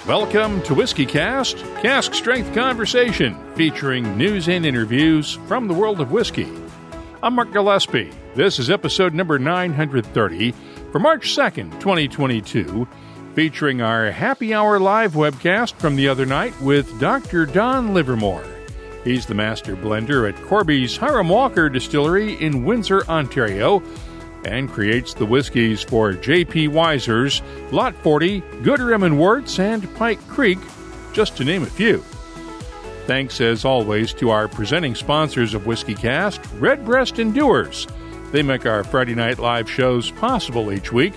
Welcome to Whiskey Cast, Cask Strength Conversation, featuring news and interviews from the world of whiskey. I'm Mark Gillespie. This is episode number 930 for March 2nd, 2022, featuring our Happy Hour live webcast from the other night with Dr. Don Livermore. He's the master blender at Corby's Hiram Walker Distillery in Windsor, Ontario, and creates the whiskeys for J.P. Weiser's, Lot 40, Gooderham and Wirtz, and Pike Creek, just to name a few. Thanks, as always, to our presenting sponsors of Whiskey Cast, Redbreast and Dewar's. They make our Friday night live shows possible each week,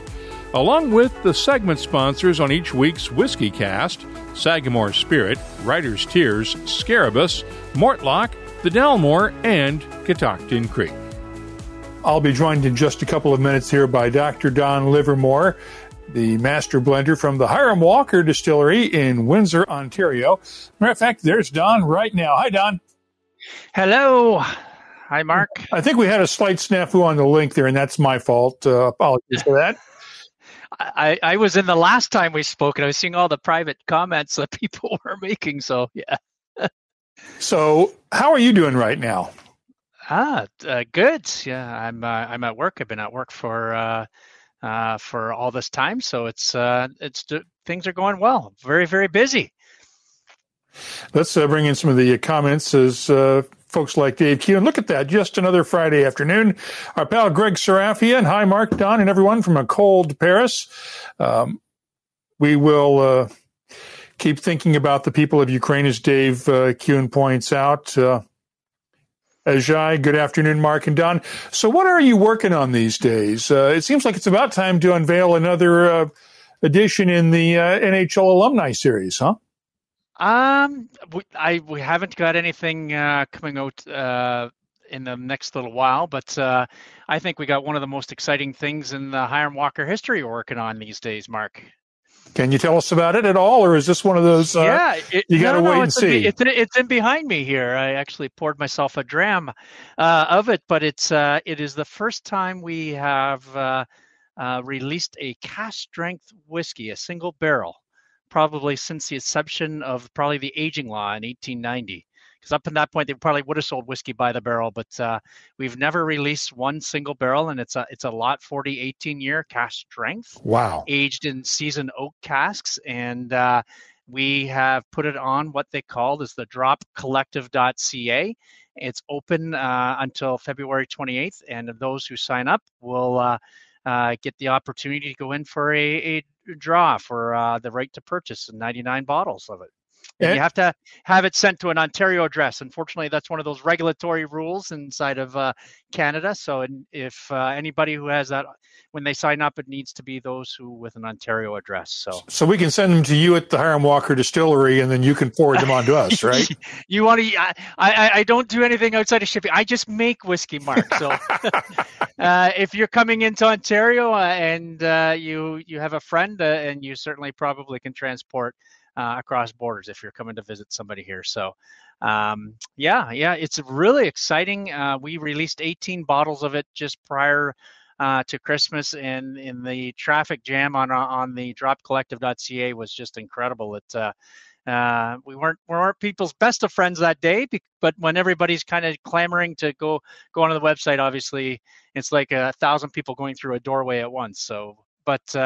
along with the segment sponsors on each week's Whiskey Cast, Sagamore Spirit, Writer's Tears, Scarabus, Mortlock, the Dalmore, and Catoctin Creek. I'll be joined in just a couple of minutes here by Dr. Don Livermore, the master blender from the Hiram Walker Distillery in Windsor, Ontario. Matter of fact, there's Don right now. Hi, Don. Hello. Hi, Mark. I think we had a slight snafu on the link there, and that's my fault. Apologies for that. I was in the last time we spoke, and I was seeing all the private comments that people were making, so yeah. So how are you doing right now? Good. Yeah, I'm at work. I've been at work for all this time, so things are going well. Very, very busy. Let's bring in some of the comments as folks like Dave Q. And look at that, just another Friday afternoon. Our pal Greg Serafian. Hi, Mark, Don, and everyone from a cold Paris. We will keep thinking about the people of Ukraine, as Dave Kuhn points out. Ajay, good afternoon, Mark and Don. So what are you working on these days? It seems like it's about time to unveil another edition in the NHL Alumni Series, huh? We haven't got anything coming out in the next little while, but I think we got one of the most exciting things in the Hiram Walker history we're working on these days, Mark. Can you tell us about it at all, or is this one of those, you got to wait and see? It's in behind me here. I actually poured myself a dram of it, but it is the first time we have released a cask strength whiskey, a single barrel, probably since the inception of probably the aging law in 1890. Because up to that point, they probably would have sold whiskey by the barrel, but we've never released one single barrel, and it's a Lot 40 18-year cask strength. Wow. Aged in seasoned oak casks, and we have put it on what they called is the dropcollective.ca. It's open until February 28th, and those who sign up will get the opportunity to go in for a draw for the right to purchase 99 bottles of it. And you have to have it sent to an Ontario address. Unfortunately, that's one of those regulatory rules inside of Canada. So if anybody who has that, when they sign up, it needs to be those who with an Ontario address. So we can send them to you at the Hiram Walker Distillery, and then you can forward them on to us, right? You want to? I don't do anything outside of shipping. I just make whiskey, Mark. So if you're coming into Ontario and you have a friend, and you certainly probably can transport across borders if you're coming to visit somebody here. So it's really exciting. We released 18 bottles of it just prior to Christmas, and in the traffic jam on the dropcollective.ca was just incredible. We weren't people's best of friends that day, but when everybody's kind of clamoring to go onto the website, obviously it's like 1,000 people going through a doorway at once. So but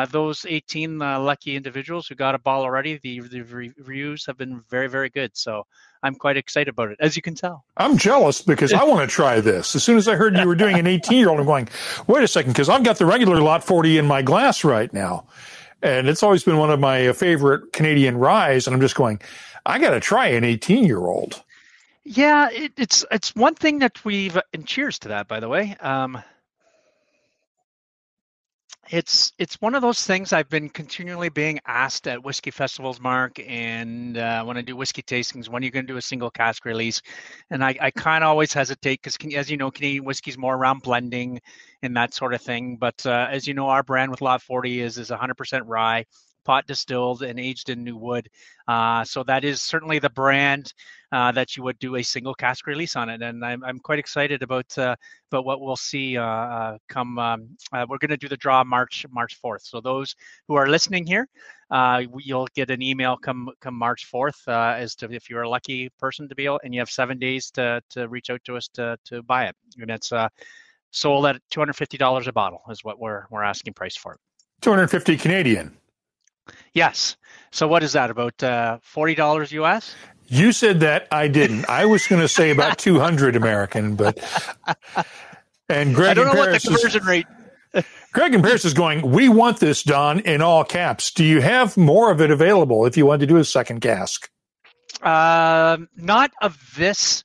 those 18 lucky individuals who got a bottle already, the reviews have been very, very good. So I'm quite excited about it, as you can tell. I'm jealous because I want to try this. As soon as I heard you were doing an 18-year-old, I'm going, wait a second, because I've got the regular Lot 40 in my glass right now. And it's always been one of my favorite Canadian ryes. And I'm just going, I got to try an 18-year-old. Yeah, it's one thing that we've, and cheers to that, by the way. It's one of those things I've been continually being asked at whiskey festivals, Mark, and when I do whiskey tastings, when are you going to do a single cask release? And I kind of always hesitate because, as you know, Canadian whiskey is more around blending and that sort of thing. But as you know, our brand with Lot 40 is 100% rye, pot distilled and aged in new wood. So that is certainly the brand that you would do a single cask release on it, and I'm quite excited about what we'll see come. We're going to do the draw March 4th. So those who are listening here, you'll get an email come March 4th as to if you're a lucky person to be able, and you have 7 days to reach out to us to buy it, and it's sold at $250 a bottle is what we're asking price for it. 250 Canadian. Yes. So what is that, about $40 US? You said that, I didn't. I was going to say about 200 American, but and Greg, I don't know what the conversion rate. Greg in Paris is going, we want this, Don, in all caps. Do you have more of it available if you want to do a second cask? Not of this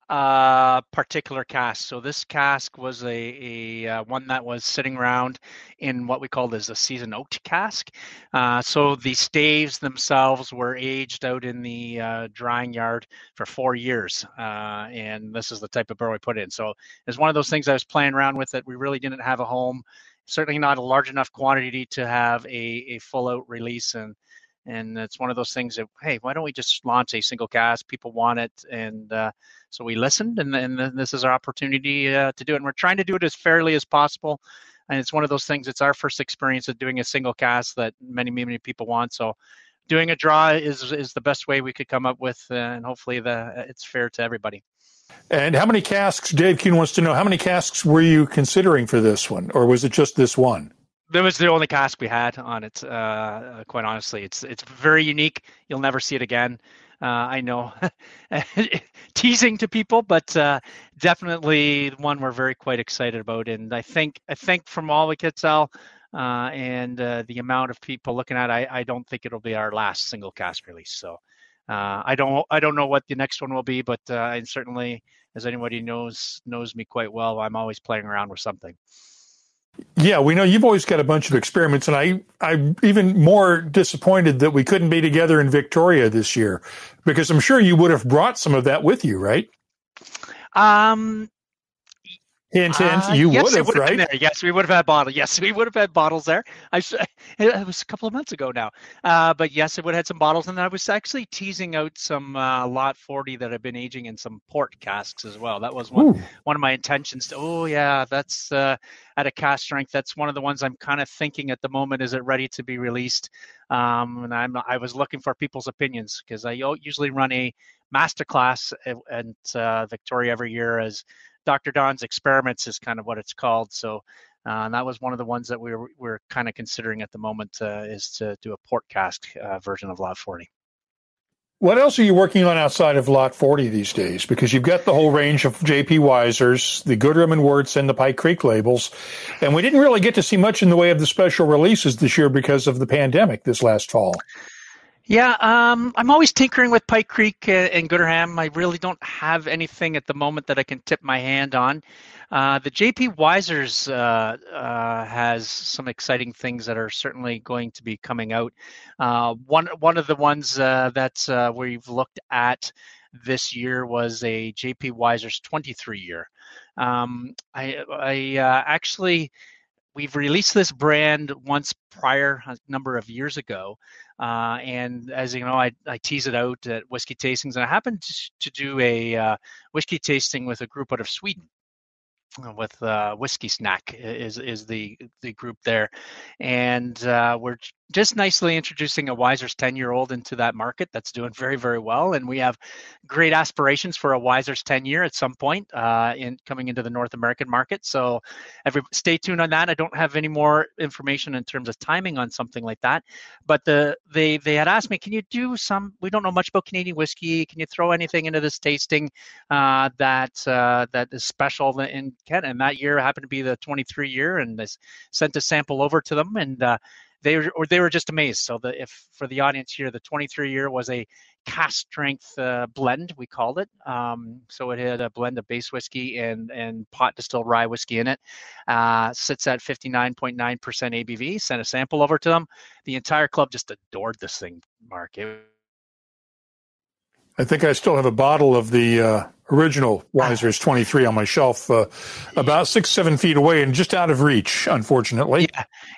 particular cask. So this cask was a one that was sitting around in what we call as a seasoned oak cask. So the staves themselves were aged out in the drying yard for 4 years, and this is the type of barrel we put in. So it's one of those things I was playing around with that we really didn't have a home. Certainly not a large enough quantity to have a full out release, and it's one of those things that, hey, why don't we just launch a single cask? People want it, and so we listened, and this is our opportunity to do it. And we're trying to do it as fairly as possible. And it's one of those things. It's our first experience of doing a single cask that many people want. So doing a draw is the best way we could come up with, and hopefully it's fair to everybody. And how many casks, Dave Kuhn wants to know, how many casks were you considering for this one, or was it just this one? That was the only cask we had on it. Quite honestly, it's very unique. You'll never see it again. I know, teasing to people, but definitely one we're quite excited about. And I think from all we could tell, and the amount of people looking at it, I don't think it'll be our last single cask release. So I don't know what the next one will be, but I certainly, as anybody knows me quite well, I'm always playing around with something. Yeah, we know you've always got a bunch of experiments, and I'm even more disappointed that we couldn't be together in Victoria this year, because I'm sure you would have brought some of that with you, right? Hint, you yes, would have, right? Yes, we would have had bottles. Yes, we would have had bottles there. It was a couple of months ago now. But yes, it would have had some bottles. And I was actually teasing out some Lot 40 that have been aging in some port casks as well. That was one of my intentions. That's at a cask strength. That's one of the ones I'm kind of thinking at the moment. Is it ready to be released? And I was looking for people's opinions, because I usually run a masterclass at Victoria every year as Dr. Don's Experiments is kind of what it's called. So that was one of the ones that we're kind of considering at the moment, is to do a port cask version of Lot 40. What else are you working on outside of Lot 40 these days? Because you've got the whole range of J.P. Wiser's, the Goodrum and Wirtz, and the Pike Creek labels. And we didn't really get to see much in the way of the special releases this year because of the pandemic this last fall. Yeah, I'm always tinkering with Pike Creek and Gooderham. I really don't have anything at the moment that I can tip my hand on. The J.P. Wiser's has some exciting things that are certainly going to be coming out. One of the ones that we've looked at this year was a J.P. Wiser's 23-year. We've released this brand once prior, a number of years ago. And as you know, I tease it out at whiskey tastings, and I happened to do a whiskey tasting with a group out of Sweden. With Whiskey Snack is the group there, and we're just nicely introducing a Wiser's 10-year-old into that market that's doing very, very well, and we have great aspirations for a Wiser's 10-year at some point in coming into the North American market. So stay tuned on that. I don't have any more information in terms of timing on something like that, but they had asked me, can you do some? We don't know much about Canadian whiskey. Can you throw anything into this tasting that is special in Canada? And that year happened to be the 23 year, and they sent a sample over to them, and they were just amazed. So for the audience here, the 23 year was a cask strength blend, we called it. So it had a blend of base whiskey and pot distilled rye whiskey in it. Sits at 59.9% ABV. Sent a sample over to them. The entire club just adored this thing, Mark. I think I still have a bottle of the original Weiser's 23 on my shelf, about 6-7 feet away and just out of reach, unfortunately.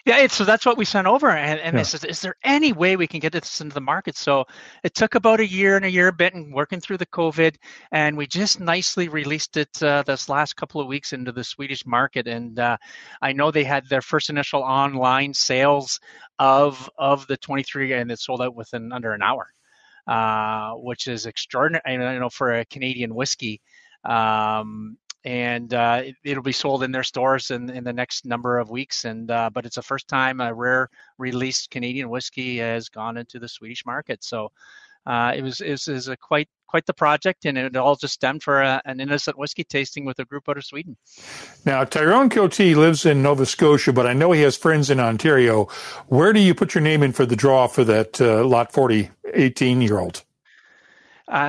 Yeah. So that's what we sent over, and Yeah. I said, is there any way we can get this into the market? So it took about a year and a bit, and working through the COVID, and we just nicely released it this last couple of weeks into the Swedish market. And I know they had their first initial online sales of the 23, and it sold out within under an hour. Which is extraordinary, for a Canadian whiskey. And it'll be sold in their stores in the next number of weeks. And but it's the first time a rare released Canadian whiskey has gone into the Swedish market. So it was a quite the project, and it all just stemmed for an innocent whiskey tasting with a group out of Sweden. Now, Tyrone Cote lives in Nova Scotia, but I know he has friends in Ontario. Where do you put your name in for the draw for that Lot 40 18-year-old?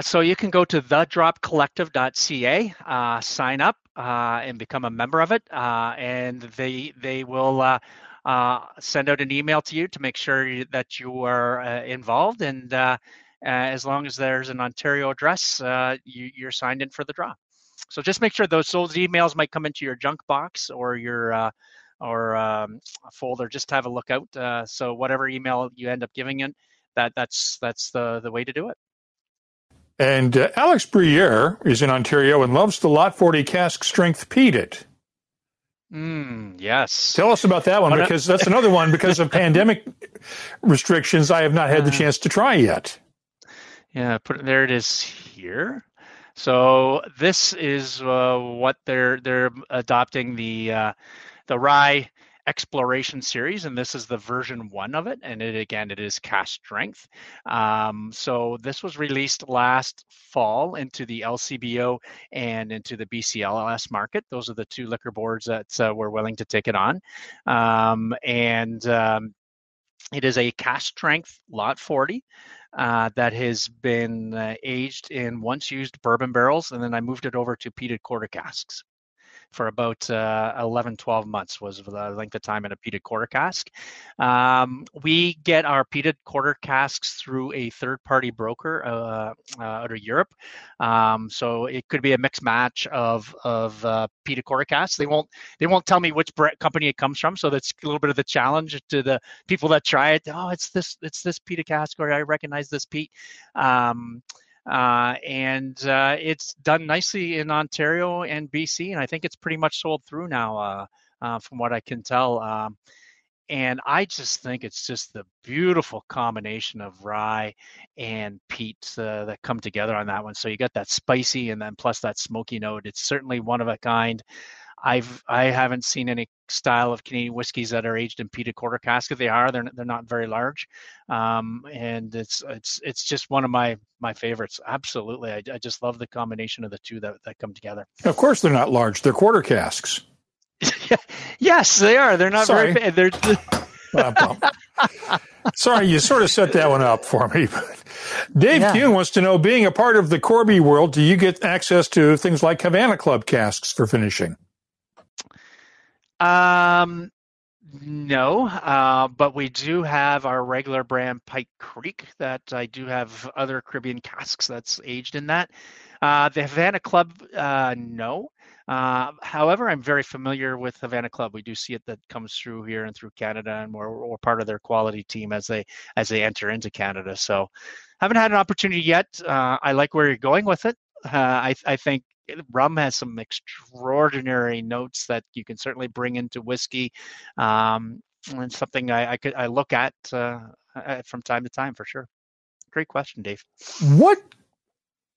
So you can go to thedropcollective.ca, sign up, and become a member of it, and they will send out an email to you to make sure that you are involved, and as long as there's an Ontario address, you're signed in for the draw. So just make sure those emails might come into your junk box or your folder. Just have a look out. So whatever email you end up giving it, that's the way to do it. And Alex Briere is in Ontario and loves the Lot 40 cask strength peated. Yes. Tell us about that one, because that's another one, because of pandemic restrictions, I have not had the chance to try yet. Yeah, there it is here. So this is what they're adopting, the Rye Exploration Series, and this is the version 1 of it, and it is cask strength. So this was released last fall into the LCBO and into the BCLS market. Those are the two liquor boards that were willing to take it on, and it is a cask strength Lot 40. That has been aged in once used bourbon barrels, and then I moved it over to peated quarter casks for about 11, 12 months was the length of time in a peated quarter cask. We get our peated quarter casks through a third-party broker out of Europe. So it could be a mixed match of peated quarter casks. They won't tell me which company it comes from, so that's a little bit of the challenge to the people that try it. Oh, it's this peated cask, or I recognize this peat. And it's done nicely in Ontario and BC, and I think it's pretty much sold through now, from what I can tell. And I just think it's just the beautiful combination of rye and peat that come together on that one. So you got that spicy, and then plus that smoky note. It's certainly one of a kind. I haven't seen any style of Canadian whiskeys that are aged in peated quarter cask. If they are, they're not very large, and it's just one of my favorites. Absolutely, I just love the combination of the two that come together. Of course, they're not large; they're quarter casks. Yes, they are. They're not very big. They're Sorry, you sort of set that one up for me. Dave Kuhn wants to know, being a part of the Corby world, do you get access to things like Havana Club casks for finishing? No, but we do have our regular brand Pike Creek that I do have other Caribbean casks that's aged in that. The Havana Club, no. However, I'm very familiar with Havana Club. We do see it that comes through here and through Canada, and we're part of their quality team as they enter into Canada. So haven't had an opportunity yet. I like where you're going with it. I think rum has some extraordinary notes that you can certainly bring into whiskey, and something I look at from time to time for sure. Great question, Dave. What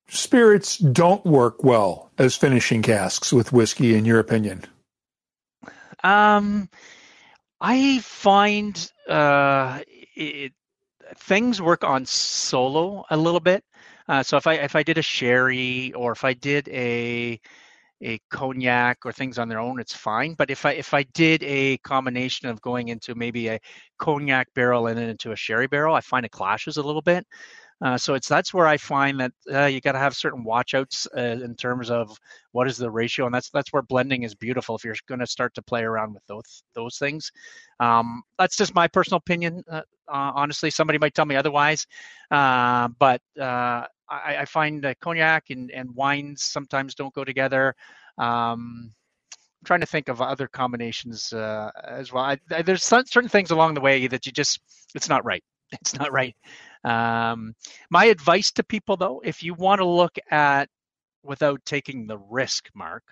spirits don't work well as finishing casks with whiskey, in your opinion? I find things work on solo a little bit. So if I did a sherry, or if I did a cognac or things on their own, it's fine. But if I did a combination of going into maybe a cognac barrel and then into a sherry barrel, I find it clashes a little bit. So that's where I find that you got to have certain watch outs in terms of what is the ratio, and that's where blending is beautiful. If you're going to start to play around with those things, that's just my personal opinion. Honestly, somebody might tell me otherwise, but I find that cognac and wines sometimes don't go together. I'm trying to think of other combinations as well. There's certain things along the way that it's not right. It's not right. My advice to people, though, if you want to look at without taking the risk, Mark,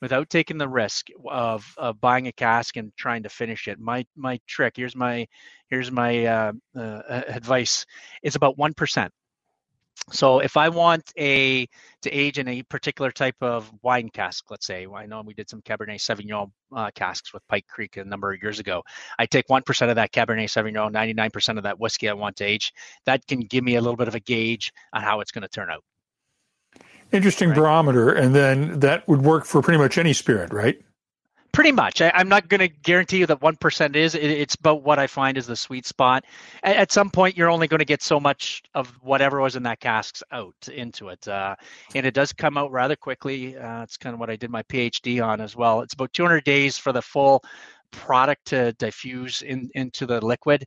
without taking the risk of buying a cask and trying to finish it, my trick, here's my advice, is about 1%. So if I want to age in a particular type of wine cask, let's say, I know we did some Cabernet Sauvignon casks with Pike Creek a number of years ago. I take 1% of that Cabernet Sauvignon, 99% of that whiskey I want to age. That can give me a little bit of a gauge on how it's going to turn out. Interesting barometer, and then that would work for pretty much any spirit, right? Pretty much. I'm not going to guarantee you that 1% is. It's about what I find is the sweet spot. At some point, you're only going to get so much of whatever was in that cask out into it. And it does come out rather quickly. It's kind of what I did my PhD on as well. It's about 200 days for the full product to diffuse into the liquid.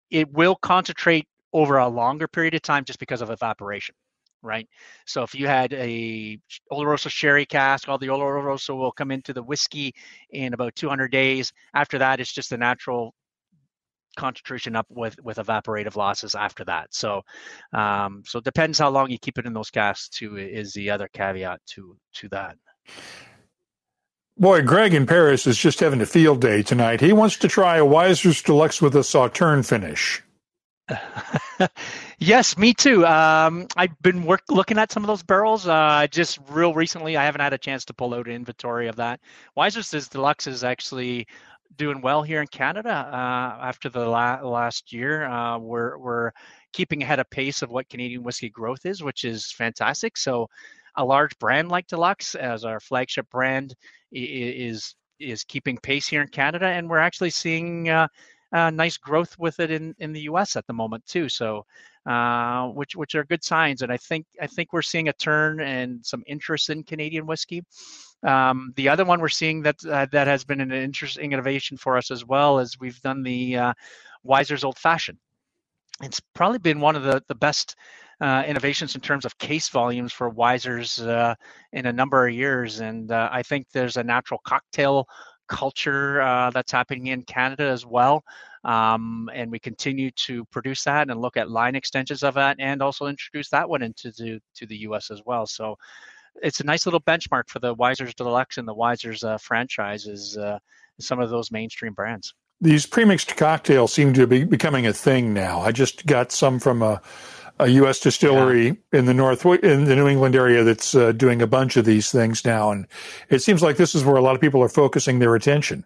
It will concentrate over a longer period of time just because of evaporation. Right. So if you had a Oloroso sherry cask, all the Oloroso will come into the whiskey in about 200 days. After that, it's just a natural concentration up with evaporative losses after that. So it depends how long you keep it in those casks too, is the other caveat to that. Boy, Greg in Paris is just having a field day tonight. He wants to try a Wiser's Deluxe with a Sauterne finish. Yes, me too. I've been looking at some of those barrels. Just real recently, I haven't had a chance to pull out an inventory of that. Wiser's Deluxe is actually doing well here in Canada after the last year. We're keeping ahead of pace of what Canadian whiskey growth is, which is fantastic. So a large brand like Deluxe as our flagship brand is keeping pace here in Canada, and we're actually seeing nice growth with it in the U.S. at the moment too. So, which are good signs, and I think we're seeing a turn and some interest in Canadian whiskey. The other one we're seeing that has been an interesting innovation for us as well is we've done the Wiser's Old Fashioned. It's probably been one of the best innovations in terms of case volumes for Wiser's in a number of years, and I think there's a natural cocktail culture that's happening in Canada as well, and we continue to produce that and look at line extensions of that, and also introduce that one into the U.S. as well. So it's a nice little benchmark for the Wiser's Deluxe and the Wiser's franchises, some of those mainstream brands. These premixed cocktails seem to be becoming a thing now. I just got some from a U.S. distillery in the New England area that's doing a bunch of these things now, and it seems like this is where a lot of people are focusing their attention.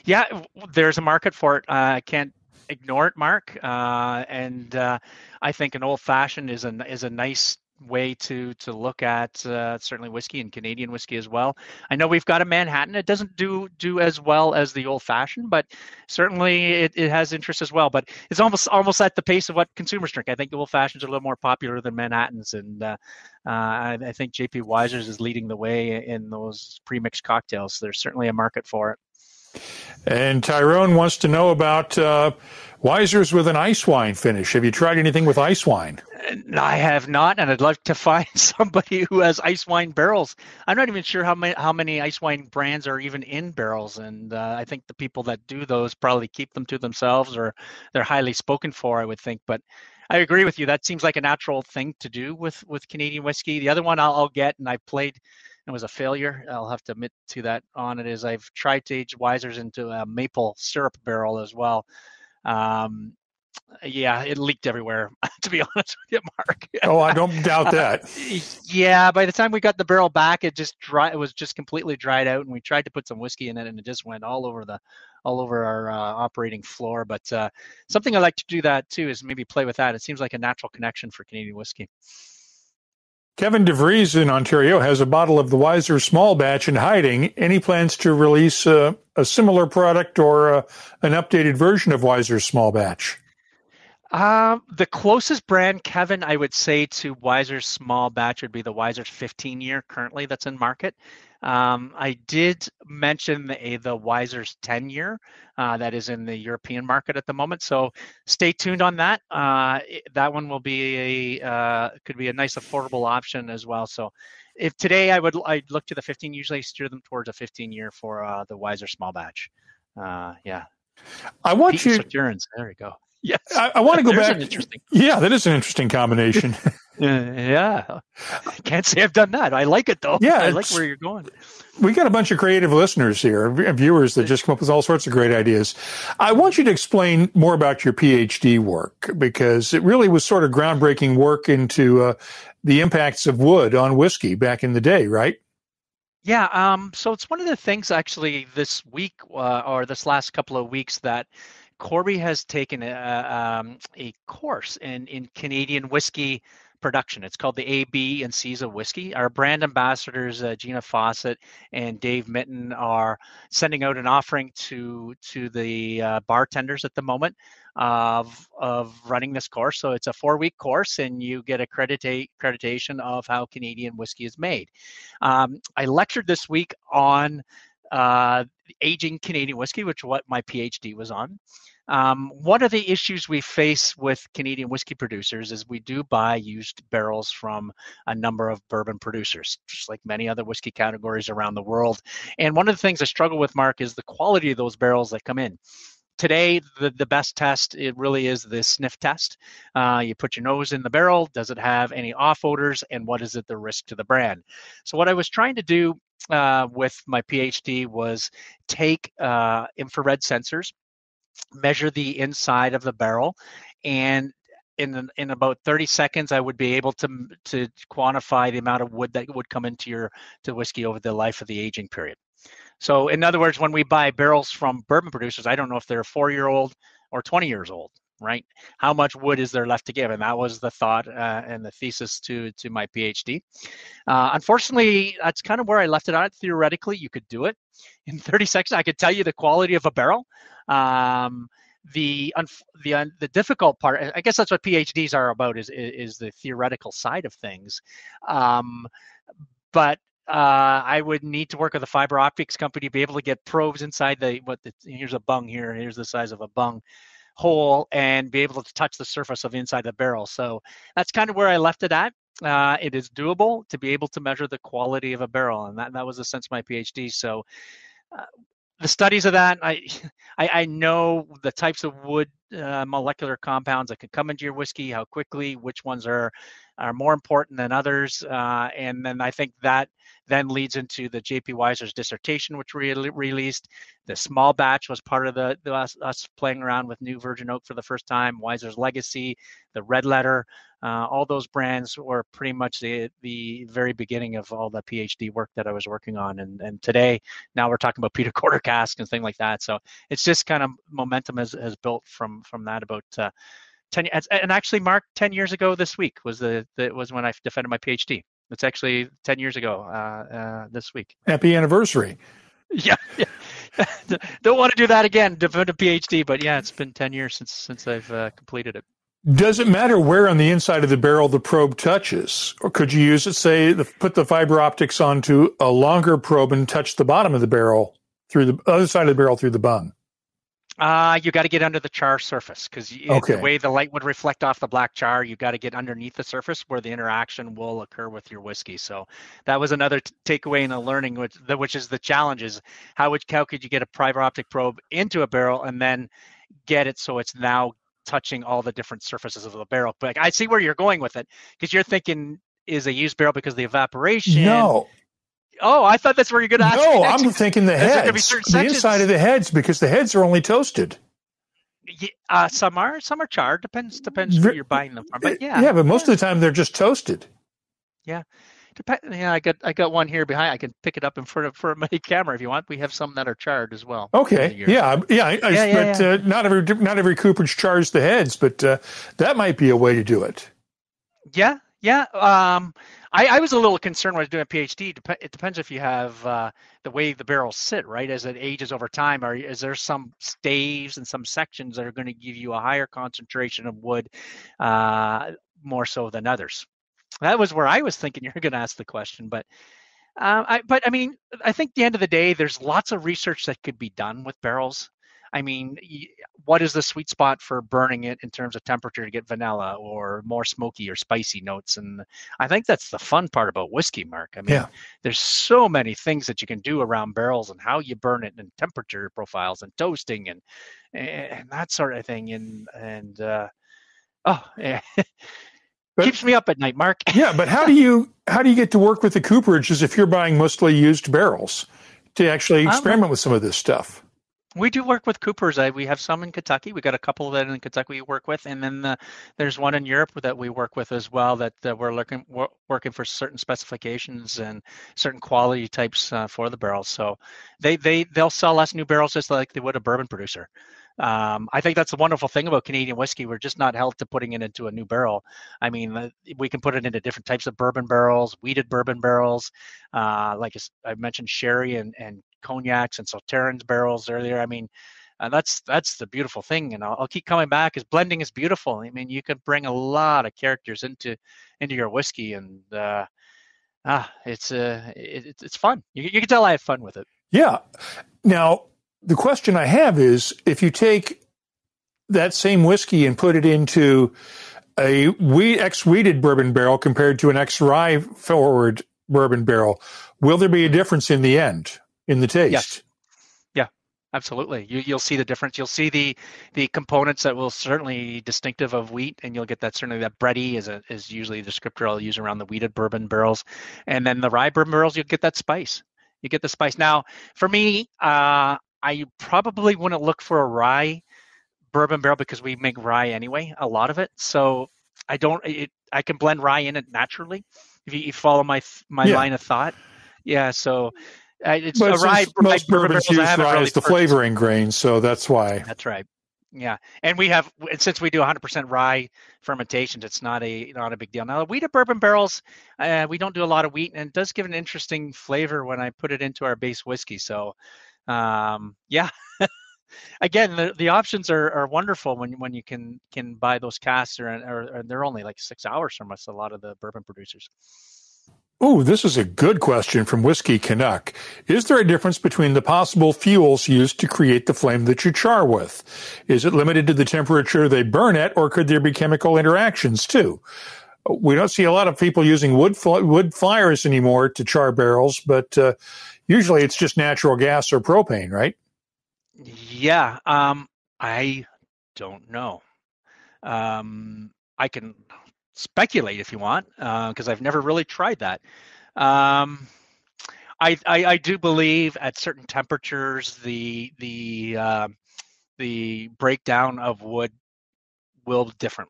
Yeah, there's a market for it. I can't ignore it, Mark. And I think an old fashioned is a nice way to look at certainly whiskey and Canadian whiskey as well. I know we've got a Manhattan. It doesn't do as well as the old fashioned, but certainly it has interest as well. But it's almost at the pace of what consumers drink. I think the old fashions are a little more popular than Manhattans, and I think JP Wiser's is leading the way in those premixed cocktails. There's certainly a market for it. And Tyrone wants to know about Wiser's with an ice wine finish. Have you tried anything with ice wine? I have not, and I'd love to find somebody who has ice wine barrels. I'm not even sure how many ice wine brands are even in barrels, and I think the people that do those probably keep them to themselves, or they're highly spoken for, I would think. But I agree with you. That seems like a natural thing to do with Canadian whiskey. The other one I'll get, and I played and was a failure, I'll have to admit to that on it, is I've tried to age Wiser's into a maple syrup barrel as well. Yeah, it leaked everywhere, to be honest with you, Mark. Oh, I don't doubt that. Yeah, by the time we got the barrel back, it was just completely dried out, and we tried to put some whiskey in it, and it just went all over our operating floor. But something I like to do that too is maybe play with that. It seems like a natural connection for Canadian whiskey. Kevin DeVries in Ontario has a bottle of the Wiser small batch in hiding. Any plans to release a similar product or an updated version of Wiser's small batch? The closest brand, Kevin, I would say to Weiser's small batch would be the Weiser's 15-year currently that's in market. I did mention the Weiser's 10-year that is in the European market at the moment. So stay tuned on that. That one will be could be a nice affordable option as well. So if today I'd look to the 15, usually steer them towards a 15-year for the Weiser small batch. Yeah. I want you. There we go. Yes. I want to go back. Yeah, that is an interesting combination. Yeah. Can't say I've done that. I like it, though. Yeah, I like where you're going. We got a bunch of creative listeners here, viewers that just come up with all sorts of great ideas. I want you to explain more about your PhD work, because it really was sort of groundbreaking work into the impacts of wood on whiskey back in the day, right? Yeah. So it's one of the things actually this week or this last couple of weeks that Corby has taken a course in Canadian whiskey production. It's called the A, B, and C's of whiskey. Our brand ambassadors, Gina Fawcett and Dave Mitten, are sending out an offering to the bartenders at the moment of running this course. So it's a 4-week course, and you get accreditation of how Canadian whiskey is made. I lectured this week on aging Canadian whiskey, which is what my PhD was on. One of the issues we face with Canadian whiskey producers is we do buy used barrels from a number of bourbon producers, just like many other whiskey categories around the world. And one of the things I struggle with, Mark, is the quality of those barrels that come in. Today, the best test, it really is the sniff test. You put your nose in the barrel. Does it have any off odors? And what is it the risk to the brand? So what I was trying to do with my PhD was take infrared sensors, measure the inside of the barrel, and in about 30 seconds, I would be able to quantify the amount of wood that would come into whiskey over the life of the aging period. So in other words, when we buy barrels from bourbon producers, I don't know if they're 4-year-old or 20 years old, right? How much wood is there left to give? And that was the thought and the thesis to my PhD. Unfortunately, that's kind of where I left it at. Theoretically, you could do it in 30 seconds. I could tell you the quality of a barrel. The difficult part, I guess that's what PhDs are about, is the theoretical side of things. But I would need to work with a fiber optics company to be able to get probes inside here's a bung here, here's the size of a bung hole, and be able to touch the surface of inside the barrel. So that's kind of where I left it at. It is doable to be able to measure the quality of a barrel, and that was the sense of my PhD. So the studies of that, I know the types of wood molecular compounds that could come into your whiskey, how quickly, which ones are more important than others, and then I think that then leads into the J.P. Weiser's dissertation, which we released. The small batch was part of us playing around with new virgin oak for the first time. Weiser's Legacy, the Red Letter, all those brands were pretty much the very beginning of all the PhD work that I was working on. And today, now we're talking about Peter Quarter cask and things like that. So it's just kind of momentum has built from that about 10. And actually, Mark, 10 years ago this week was when I defended my PhD. It's actually 10 years ago this week. Happy anniversary. Yeah. Don't want to do that again, defend a PhD, but yeah, it's been 10 years since I've completed it. Does it matter where on the inside of the barrel the probe touches? Or could you use it, put the fiber optics onto a longer probe and touch the bottom of the barrel through the other side of the barrel through the bung? You got to get under the char surface, because the way the light would reflect off the black char, you got to get underneath the surface where the interaction will occur with your whiskey. So that was another takeaway in the learning, which is the challenge is how could you get a fiber optic probe into a barrel and then get it so it's now touching all the different surfaces of the barrel. But I see where you're going with it, because you're thinking, is a used barrel because of the evaporation? No. Oh, I thought that's where you're going to ask. No, I'm thinking the heads, the inside of the heads, because the heads are only toasted. Yeah, some are charred. Depends where you're buying them from. But yeah, but most of the time they're just toasted. Yeah, I got one here behind. I can pick it up in front of my camera if you want. We have some that are charred as well. Okay, but not every cooperage chars the heads, but that might be a way to do it. Yeah, Yeah, I was a little concerned when I was doing a PhD. It depends if you have the way the barrels sit, right? As it ages over time, or is there some staves and some sections that are going to give you a higher concentration of wood, more so than others? That was where I was thinking you were going to ask the question, but I mean, I think at the end of the day, there's lots of research that could be done with barrels. I mean, what is the sweet spot for burning it in terms of temperature to get vanilla or more smoky or spicy notes? And I think that's the fun part about whiskey, Mark. I mean, there's so many things that you can do around barrels and how you burn it and temperature profiles and toasting and that sort of thing. And yeah. Keeps me up at night, Mark. Yeah, but how do you get to work with the cooperages if you're buying mostly used barrels to actually experiment with some of this stuff? We do work with coopers. We have some in Kentucky. We got a couple that in Kentucky we work with, and then there's one in Europe that we work with as well. That we're working for certain specifications and certain quality types for the barrels. So they'll sell us new barrels just like they would a bourbon producer. I think that's the wonderful thing about Canadian whiskey. We're just not held to putting it into a new barrel. I mean, we can put it into different types of bourbon barrels, wheated bourbon barrels, like I mentioned, sherry and cognacs and Sauternes barrels earlier. I mean, that's the beautiful thing, and I'll keep coming back. Is blending is beautiful. I mean, you can bring a lot of characters into your whiskey, and it's fun. You can tell I have fun with it. Yeah. Now, the question I have is, if you take that same whiskey and put it into a ex-wheated bourbon barrel compared to an ex-rye forward bourbon barrel, will there be a difference in the end, in the taste? Yes. Yeah, absolutely. You'll see the difference. You'll see the components that will certainly distinctive of wheat, and you'll get that certainly that bready is usually the descriptor I'll use around the wheated bourbon barrels. And then the rye bourbon barrels, you'll get that spice. You get the spice. Now, for me, I probably wouldn't look for a rye bourbon barrel because we make rye anyway, a lot of it. So I can blend rye in it naturally. If you follow my line of thought, yeah. So it's a rye. Most bourbons use rye as the flavoring grain, so that's why. That's right. Yeah, and since we do 100% rye fermentations, it's not a big deal. Now, the wheated bourbon barrels, we don't do a lot of wheat, and it does give an interesting flavor when I put it into our base whiskey. So. Yeah, again, the options are wonderful when you can buy those casks, or they're only like 6 hours from us, a lot of the bourbon producers. Oh, this is a good question from Whiskey Canuck. Is there a difference between the possible fuels used to create the flame that you char with? Is it limited to the temperature they burn at, or could there be chemical interactions too? We don't see a lot of people using wood fires anymore to char barrels, but usually it's just natural gas or propane, right? Yeah, I don't know. I can speculate if you want, because I've never really tried that. I do believe at certain temperatures the breakdown of wood will differ.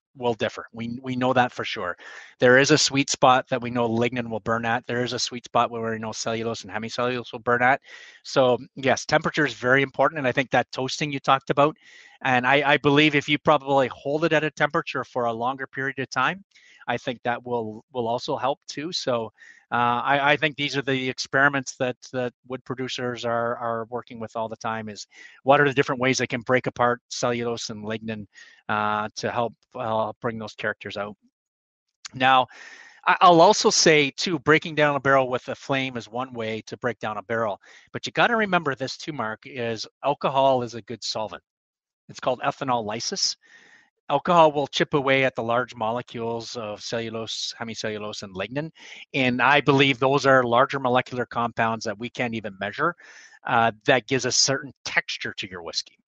We know that for sure. There is a sweet spot that we know lignin will burn at. There is a sweet spot where we know cellulose and hemicellulose will burn at. So yes, temperature is very important, and I think that toasting you talked about, and I believe if you probably hold it at a temperature for a longer period of time, I think that will also help too. So I think these are the experiments that wood producers are working with all the time, is what are the different ways they can break apart cellulose and lignin to help bring those characters out. Now, I'll also say too, breaking down a barrel with a flame is one way to break down a barrel, but you got to remember this too, Mark, is alcohol is a good solvent. It's called ethanol lysis. Alcohol will chip away at the large molecules of cellulose, hemicellulose, and lignin. And I believe those are larger molecular compounds that we can't even measure that gives a certain texture to your whiskey.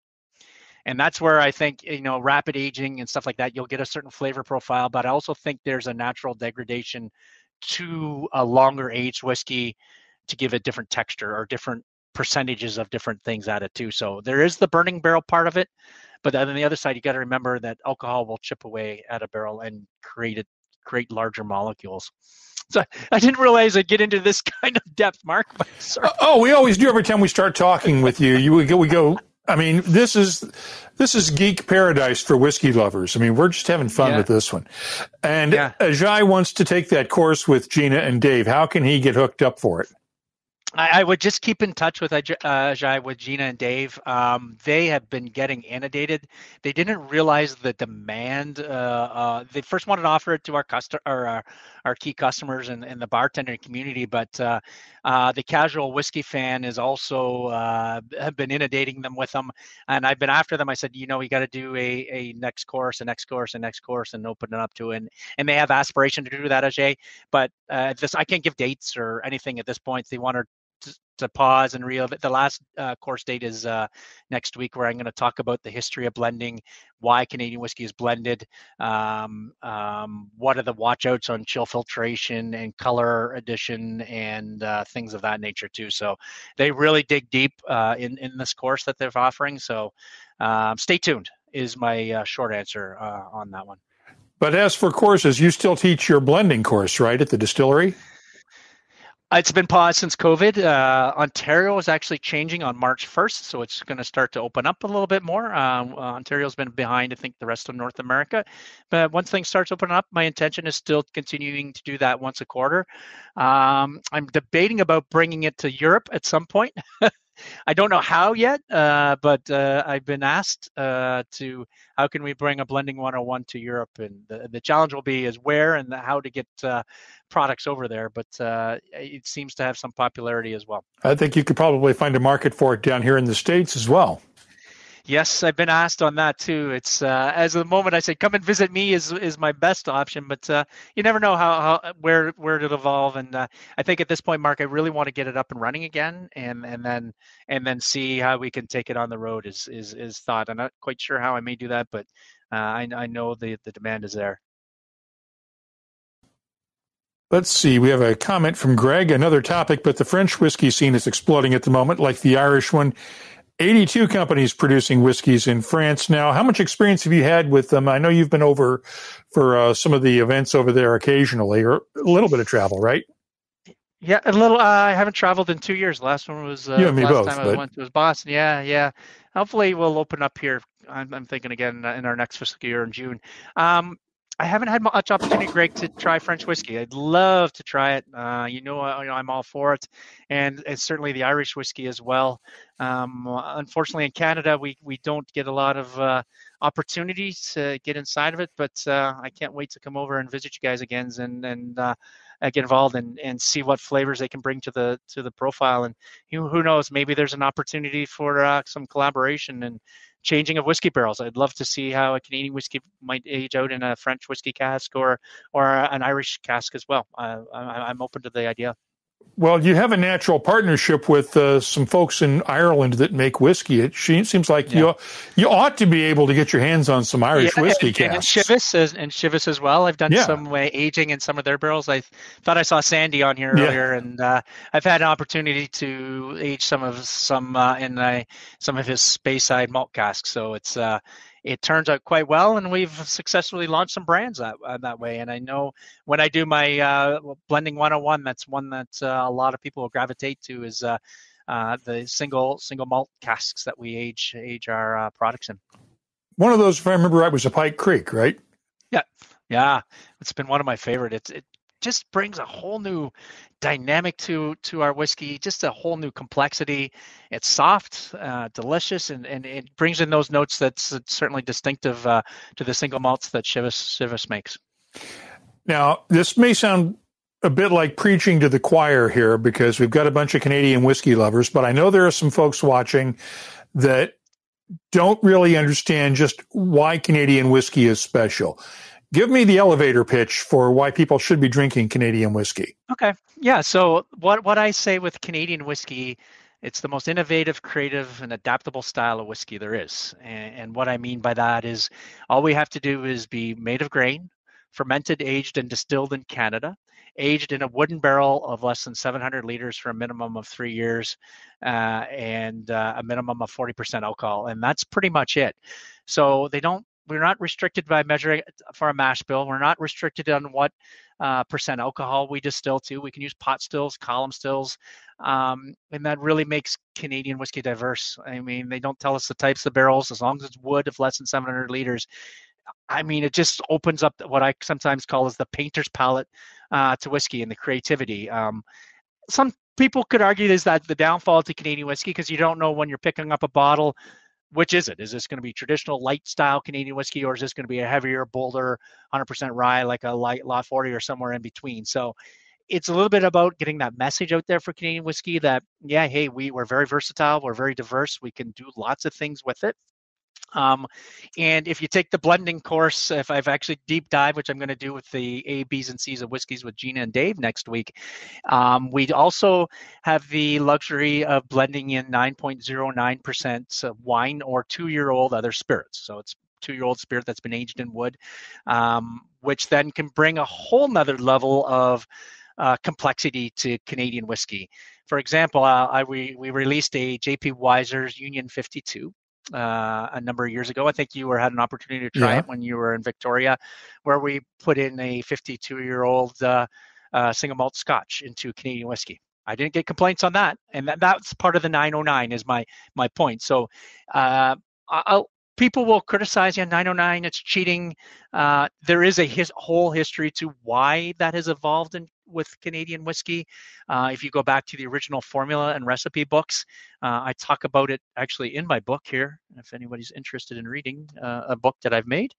And that's where I think, rapid aging and stuff like that, you'll get a certain flavor profile. But I also think there's a natural degradation to a longer aged whiskey to give a different texture or different percentages of different things added too. So there is the burning barrel part of it. But on the other side, you got to remember that alcohol will chip away at a barrel and create larger molecules. So I didn't realize I'd get into this kind of depth, Mark. But sorry. Oh, we always do every time we start talking with you. We go I mean, this is geek paradise for whiskey lovers. I mean, we're just having fun with this one. And Ajay wants to take that course with Gina and Dave. How can he get hooked up for it? I would just keep in touch with Ajay, with Gina and Dave. They have been getting inundated. They didn't realize the demand. They first wanted to offer it to our key customers and the bartender community, but the casual whiskey fan is also have been inundating them with them. And I've been after them. I said, you got to do a next course, and open it up to it. And they have aspiration to do that, Ajay. But I can't give dates or anything at this point. They want to pause and reel it. The last course date is next week, where I'm going to talk about the history of blending, why Canadian whiskey is blended, what are the watchouts on chill filtration and color addition, and things of that nature too. So they really dig deep in this course that they're offering. So stay tuned is my short answer on that one. But as for courses, you still teach your blending course, right, at the distillery? It's been paused since COVID. Ontario is actually changing on March 1st, so it's going to start to open up a little bit more. Ontario's been behind, I think, the rest of North America. But once things start opening up, my intention is still continuing to do that once a quarter. I'm debating about bringing it to Europe at some point. I don't know how yet, but I've been asked to how can we bring a blending 101 to Europe, and the challenge will be is where and how to get products over there. But it seems to have some popularity as well. I think you could probably find a market for it down here in the States as well. Yes, I've been asked on that too. It's as of the moment I say, come and visit me is my best option, but you never know where it'll evolve. And I think at this point, Mark, I really want to get it up and running again, and then see how we can take it on the road. Is thought. I'm not quite sure how I may do that, but I know the demand is there. Let's see. We have a comment from Greg, another topic, but the French whiskey scene is exploding at the moment, like the Irish one. 82 companies producing whiskeys in France now. How much experience have you had with them? I know you've been over for some of the events over there occasionally, or a little bit of travel, right? Yeah, a little. I haven't traveled in 2 years. The last one was you and me last both, time I went was Boston. Yeah. Hopefully we'll open up here. I'm thinking again in our next fiscal year in June. I haven't had much opportunity, Greg, to try French whiskey. I'd love to try it. I'm all for it, and it's certainly the Irish whiskey as well. Unfortunately, in Canada, we don't get a lot of opportunities to get inside of it, but I can't wait to come over and visit you guys again and get involved and see what flavors they can bring to the profile. And who knows, maybe there's an opportunity for some collaboration and changing of whiskey barrels. I'd love to see how a Canadian whiskey might age out in a French whiskey cask or an Irish cask as well. I'm open to the idea. Well, you have a natural partnership with some folks in Ireland that make whiskey. It seems like you ought to be able to get your hands on some Irish whiskey casks. And Chivas as well. I've done some aging in some of their barrels. I thought I saw Sandy on here earlier, and I've had an opportunity to age some of his Speyside malt casks. So it turns out quite well, and we've successfully launched some brands that way. And I know when I do my blending 101, that's one that a lot of people will gravitate to is the single malt casks that we age our products in. One of those, if I remember right, was a Pike Creek, right? Yeah. It's been one of my favorite. It just brings a whole new dynamic to our whiskey, just a whole new complexity. It's soft, delicious, and it brings in those notes that's certainly distinctive to the single malts that Chivas makes. Now, this may sound a bit like preaching to the choir here because we've got a bunch of Canadian whiskey lovers, but I know there are some folks watching that don't really understand just why Canadian whiskey is special. Give me the elevator pitch for why people should be drinking Canadian whiskey. Okay. Yeah. So what I say with Canadian whiskey, it's the most innovative, creative, and adaptable style of whiskey there is. And what I mean by that is all we have to do is be made of grain, fermented, aged, and distilled in Canada, aged in a wooden barrel of less than 700 liters for a minimum of 3 years, and a minimum of 40% alcohol. And that's pretty much it. So they don't we're not restricted by measuring for a mash bill. We're not restricted on what percent alcohol we distill to. We can use pot stills, column stills, and that really makes Canadian whiskey diverse. I mean, they don't tell us the types of barrels, as long as it's wood of less than 700 liters. I mean, it just opens up what I sometimes call as the painter's palette to whiskey and the creativity. Some people could argue is that the downfall to Canadian whiskey, because you don't know when you're picking up a bottle, which is it? Is this going to be traditional light style Canadian whiskey, or is this going to be a heavier, bolder, 100% rye like a light Lot 40 or somewhere in between? So it's a little bit about getting that message out there for Canadian whiskey that, yeah, hey, we're very versatile. We're very diverse. We can do lots of things with it. And if you take the blending course, if I've actually deep dive, which I'm going to do with the A, B's, and C's of whiskeys with Gina and Dave next week, we also have the luxury of blending in 9.09% wine or 2-year-old other spirits. So it's 2-year-old spirit that's been aged in wood, which then can bring a whole nother level of complexity to Canadian whiskey. For example, we released a J.P. Wiser's Union 52. A number of years ago. I think you had an opportunity to try it when you were in Victoria, where we put in a 52-year-old single malt Scotch into Canadian whiskey. I didn't get complaints on that, and that's part of the 909 is my point. So people will criticize 909, it's cheating. There is a whole history to why that has evolved with Canadian whiskey. If you go back to the original formula and recipe books, I talk about it actually in my book here, if anybody's interested in reading a book that I've made.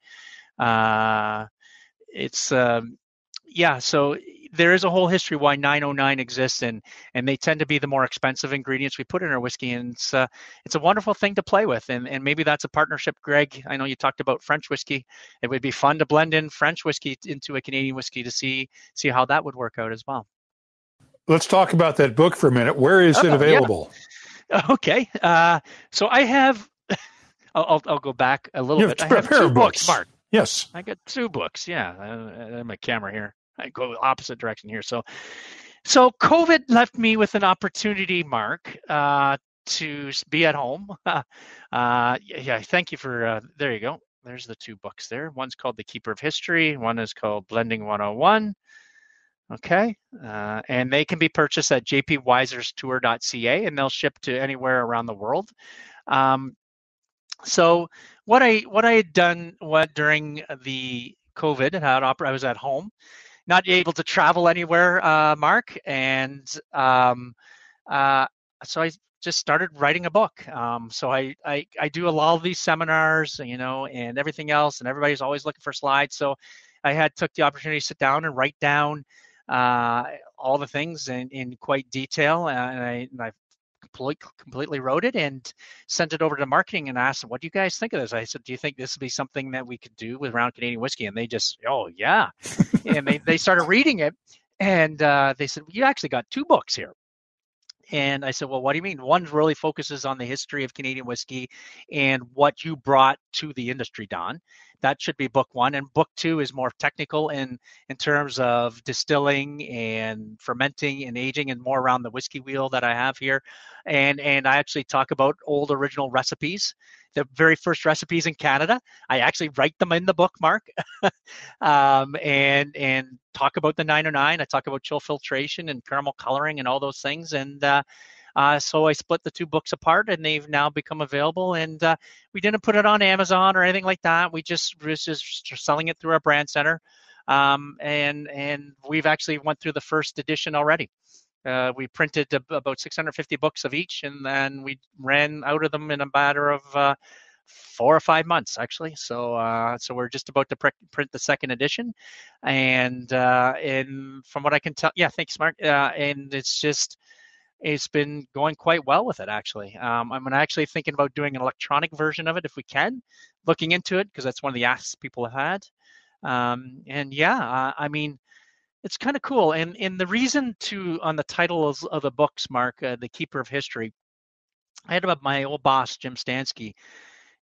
So there is a whole history why 909 exists, and they tend to be the more expensive ingredients we put in our whiskey, and it's a wonderful thing to play with, and maybe that's a partnership. Greg, I know you talked about French whiskey. It would be fun to blend in French whiskey into a Canadian whiskey to see how that would work out as well. Let's talk about that book for a minute. Where is it available? Yeah. Okay, so I have. I'll go back a little bit. I have 2 books, Mark. Yes, I got 2 books. Yeah, my camera here. I go opposite direction here. So COVID left me with an opportunity, Mark, to be at home. Thank you for, there you go. There's the 2 books there. One's called The Keeper of History. One is called Blending 101. Okay. And they can be purchased at jpwiserstour.ca, and they'll ship to anywhere around the world. So what I had done during the COVID, I was at home, not able to travel anywhere, Mark, and so I just started writing a book. So I do a lot of these seminars, and everything else, and everybody's always looking for slides. So I took the opportunity to sit down and write down all the things in quite detail, and I completely wrote it and sent it over to marketing and asked them, what do you guys think of this? I said, do you think this would be something that we could do with Round Canadian Whiskey? And they just, oh yeah. And they started reading it, and they said, you actually got 2 books here. And I said, well, what do you mean? One really focuses on the history of Canadian whiskey and what you brought to the industry, Don. That should be book 1. And book 2 is more technical in terms of distilling and fermenting and aging, and more around the whiskey wheel that I have here. And I actually talk about old original recipes, the very first recipes in Canada. I actually write them in the book, Mark, and talk about the 909. I talk about chill filtration and caramel coloring and all those things. And so I split the 2 books apart, and they've now become available. And we didn't put it on Amazon or anything like that. We just selling it through our brand center. And we've actually went through the first edition already. We printed about 650 books of each, and then we ran out of them in a matter of 4 or 5 months, actually. So we're just about to print the second edition, and from what I can tell, thanks, Mark. And it's been going quite well with it, actually. I'm actually thinking about doing an electronic version of it if we can, looking into it, because that's one of the asks people have had. I mean, it's kind of cool. And the reason on the titles of the books, Mark, The Keeper of History, I had my old boss, Jim Stansky,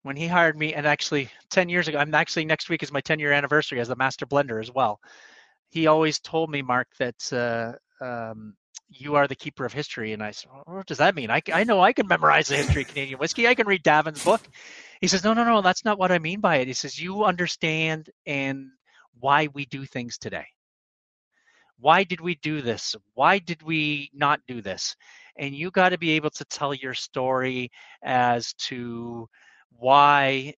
when he hired me, and actually 10 years ago, next week is my 10-year anniversary as the master blender as well. He always told me, Mark, that you are the keeper of history. And I said, what does that mean? I know I can memorize the history of Canadian whiskey. I can read Davin's book. He says, no, that's not what I mean by it. He says, you understand and why we do things today. Why did we do this? Why did we not do this? And you got to be able to tell your story as to why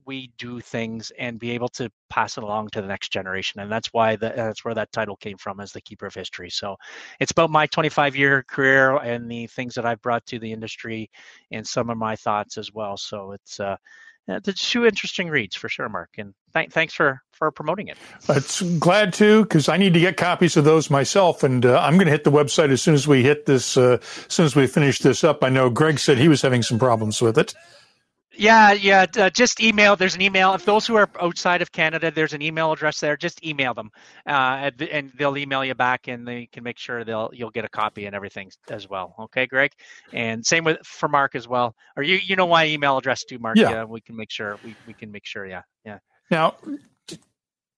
we do things and be able to pass it along to the next generation. And that's why that's where that title came from, as the Keeper of History. So it's about my 25-year career and the things that I've brought to the industry and some of my thoughts as well. So it's two interesting reads for sure, Mark. And thanks for promoting it. It's glad to, because I need to get copies of those myself, and I'm going to hit the website as soon as we hit this. As soon as we finish this up, I know Greg said he was having some problems with it. Yeah. Just email. There's an email. If those who are outside of Canada, there's an email address there. Just email them, and they'll email you back, and they can make sure you'll get a copy and everything as well. Okay, Greg, and same for Mark as well. Or you know my email address too, Mark. Yeah, we can make sure. We can make sure. Yeah. Now,